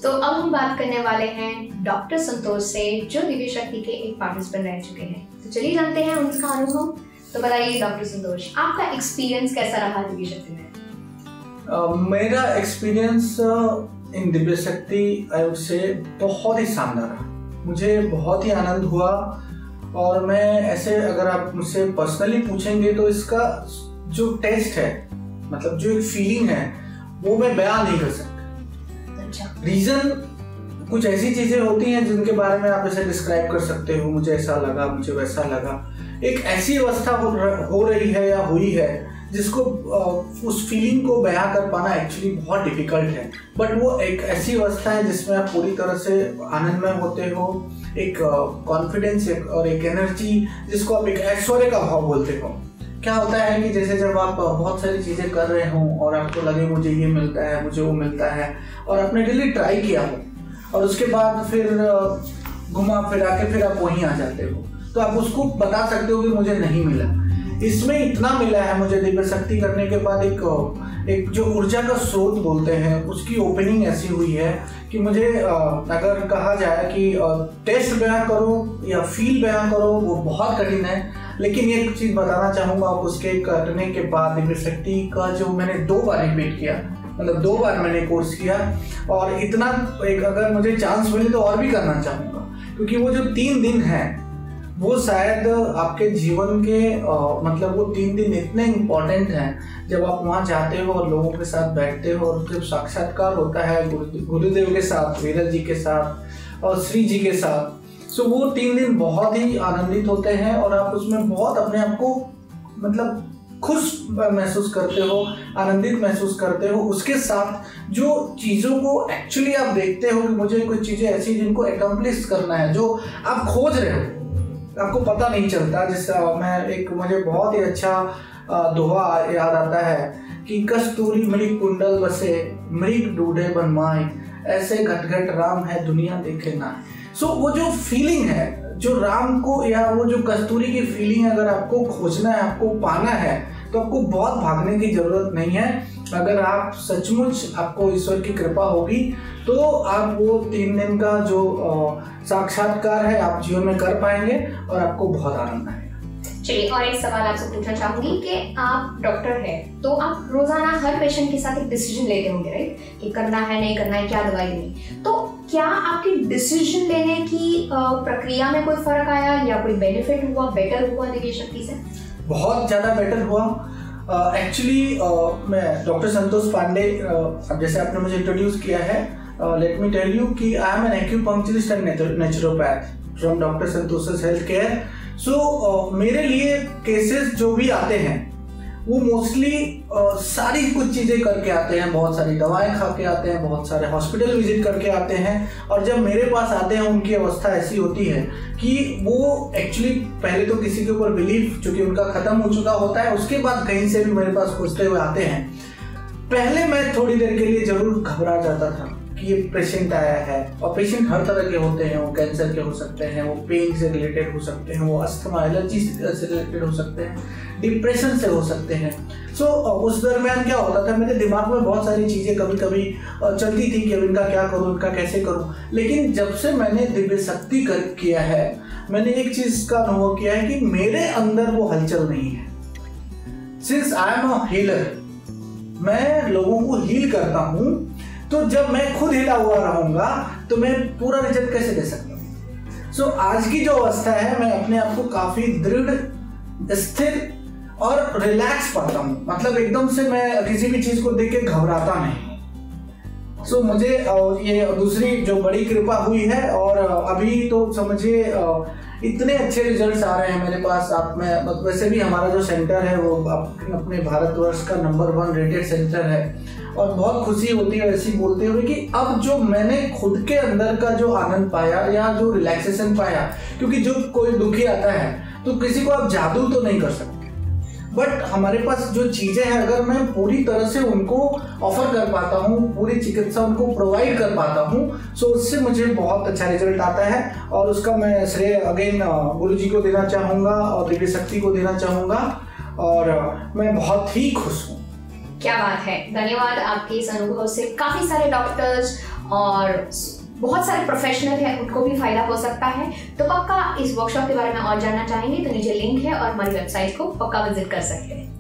तो अब हम बात करने वाले हैं डॉक्टर संतोष से, जो दिव्य शक्ति के एक पार्टिसिपेंट रह चुके हैं। तो चलिए जानते हैं उनका अनुभव। तो बताइए डॉक्टर संतोष, आपका एक्सपीरियंस कैसा रहा दिव्य शक्ति में? मेरा एक्सपीरियंस इन दिव्य शक्ति आई वुड से बहुत ही शानदार रहा। मुझे बहुत ही आनंद हुआ और मैं ऐसे अगर आप मुझसे पर्सनली पूछेंगे तो इसका जो टेस्ट है, मतलब जो एक फीलिंग है, वो मैं बयान नहीं कर सकता। अच्छा। रीजन कुछ ऐसी चीजें होती हैं जिनके बारे में आप ऐसे डिस्क्राइब कर सकते हो, मुझे ऐसा लगा, मुझे वैसा लगा। एक ऐसी अवस्था हो रही है या हुई है जिसको उस फीलिंग को बयां कर पाना एक्चुअली बहुत डिफिकल्ट है, बट वो एक ऐसी अवस्था है जिसमें आप पूरी तरह से आनंदमय होते हो, एक कॉन्फिडेंस और एक एनर्जी जिसको आप एक ऐश्वर्य का भाव बोलते हो। क्या होता है कि जैसे जब आप बहुत सारी चीज़ें कर रहे हो और आपको लगे मुझे ये मिलता है, मुझे वो मिलता है, और आपने डेली ट्राई किया हो और उसके बाद फिर घुमा फिरा के फिर आप वहीं आ जाते हो, तो आप उसको बता सकते हो कि मुझे नहीं मिला। इसमें इतना मिला है मुझे दिव्य शक्ति करने के बाद, एक जो ऊर्जा का स्रोत बोलते हैं उसकी ओपनिंग ऐसी हुई है कि मुझे अगर कहा जाए कि टेस्ट बयां करो या फील बयां करो वो बहुत कठिन है, लेकिन एक चीज़ बताना चाहूँगा। आप उसके करने के बाद दिव्य शक्ति का जो मैंने 2 बार रिपीट किया, मतलब 2 बार मैंने कोर्स किया, और इतना अगर मुझे चांस मिले तो और भी करना चाहूँगा, क्योंकि वो जो 3 दिन है वो शायद आपके जीवन के मतलब वो 3 दिन इतने इम्पोर्टेंट हैं। जब आप वहाँ जाते हो और लोगों के साथ बैठते हो और जब साक्षात्कार होता है गुरुदेव के साथ, वीरल जी के साथ और श्री जी के साथ, सो वो 3 दिन बहुत ही आनंदित होते हैं और आप उसमें बहुत अपने आप को मतलब खुश महसूस करते हो, आनंदित महसूस करते हो। उसके साथ जो चीज़ों को एक्चुअली आप देखते हो कि मुझे कुछ चीज़ें ऐसी जिनको अकम्प्लिश करना है, जो आप खोज रहे हो, आपको पता नहीं चलता। जिससे मुझे बहुत ही अच्छा दोहा याद आता है कि कस्तूरी मृग कुंडल बसे, मृग ढूंढे बनमाए, ऐसे घट घट राम है दुनिया देखे ना। सो वो जो फीलिंग है, जो राम को या वो जो कस्तूरी की फीलिंग अगर आपको खोजना है, आपको पाना है, तो आपको बहुत भागने की जरूरत नहीं है। अगर आप सचमुच आपको ईश्वर की कृपा होगी तो आप वो 3 दिन का जो साक्षात्कार है आप जीवन में कर पाएंगे और आपको बहुत आनंद आएगा। चलिए, और एक सवाल आपसे पूछना चाहूंगी कि आप डॉक्टर हैं तो आप रोजाना हर पेशेंट के साथ एक डिसीजन लेते होंगे, राइट, कि करना है नहीं करना है, क्या दवाई देनी। तो क्या आपकी डिसीजन लेने की प्रक्रिया में कोई फर्क आया या कोई बेनिफिट हुआ, बेटर हुआ दिव्य शक्ति से? बहुत ज़्यादा बेटर हुआ। एक्चुअली मैं डॉक्टर संतोष पांडे, जैसे आपने मुझे इंट्रोड्यूस किया है, लेट मी टेल यू कि I am an acupuncturist and naturopath from doctor Santosh health care. So मेरे लिए केसेस जो भी आते हैं वो मोस्टली सारी कुछ चीज़ें करके आते हैं, बहुत सारी दवाएं खा के आते हैं, बहुत सारे हॉस्पिटल विजिट करके आते हैं, और जब मेरे पास आते हैं उनकी अवस्था ऐसी होती है कि वो एक्चुअली पहले तो किसी के ऊपर बिलीफ चूंकि उनका खत्म हो चुका होता है, उसके बाद कहीं से भी मेरे पास खोजते हुए आते हैं। पहले मैं थोड़ी देर के लिए जरूर घबरा जाता था कि ये पेशेंट आया है, और पेशेंट हर तरह के होते हैं, वो कैंसर के हो सकते हैं, वो पेन से रिलेटेड हो सकते हैं, वो अस्थमा एलर्जी से रिलेटेड हो सकते हैं, डिप्रेशन से हो सकते हैं। सो उस दरमियान क्या होता था, मेरे दिमाग में बहुत सारी चीज़ें कभी कभी चलती थी कि अब इनका क्या करूँ, इनका कैसे करूँ। लेकिन जब से मैंने दिव्य शक्ति किया है, मैंने एक चीज़ का अनुभव किया है कि मेरे अंदर वो हलचल नहीं है। Since I am a healer, मैं लोगों को हील करता हूँ, तो जब मैं खुद हिला हुआ रहूंगा तो मैं पूरा रिजल्ट कैसे दे सकता हूँ। सो आज की जो अवस्था है, मैं अपने आप को काफी दृढ़, स्थिर और रिलैक्स पाता हूँ। मतलब एकदम से मैं किसी भी चीज को देख के घबराता नहीं। सो मुझे ये दूसरी जो बड़ी कृपा हुई है, और अभी तो समझिए इतने अच्छे रिजल्ट्स आ रहे हैं मेरे पास। आप में वैसे भी हमारा जो सेंटर है वो अपने भारतवर्ष का नंबर 1 रेटेड सेंटर है, और बहुत खुशी होती है ऐसी बोलते हुए कि अब जो मैंने खुद के अंदर का जो आनंद पाया या जो रिलैक्सेशन पाया, क्योंकि जो कोई दुखी आता है तो किसी को आप जादू तो नहीं कर सकते, बट हमारे पास जो चीज़ें हैं अगर मैं पूरी तरह से उनको ऑफर कर पाता हूँ, पूरी चिकित्सा उनको प्रोवाइड कर पाता हूँ, सो उससे मुझे बहुत अच्छा रिजल्ट आता है। और उसका मैं श्रेय अगेन गुरु जी को देना चाहूँगा और दिव्य शक्ति को देना चाहूँगा, और मैं बहुत ही खुश हूँ क्या बात है, धन्यवाद। आपके इस अनुभव से काफी सारे डॉक्टर्स और बहुत सारे प्रोफेशनल हैं, उनको भी फायदा हो सकता है। तो पक्का इस वर्कशॉप के बारे में और जानना चाहेंगे तो नीचे लिंक है और हमारी वेबसाइट को पक्का विजिट कर सकते हैं।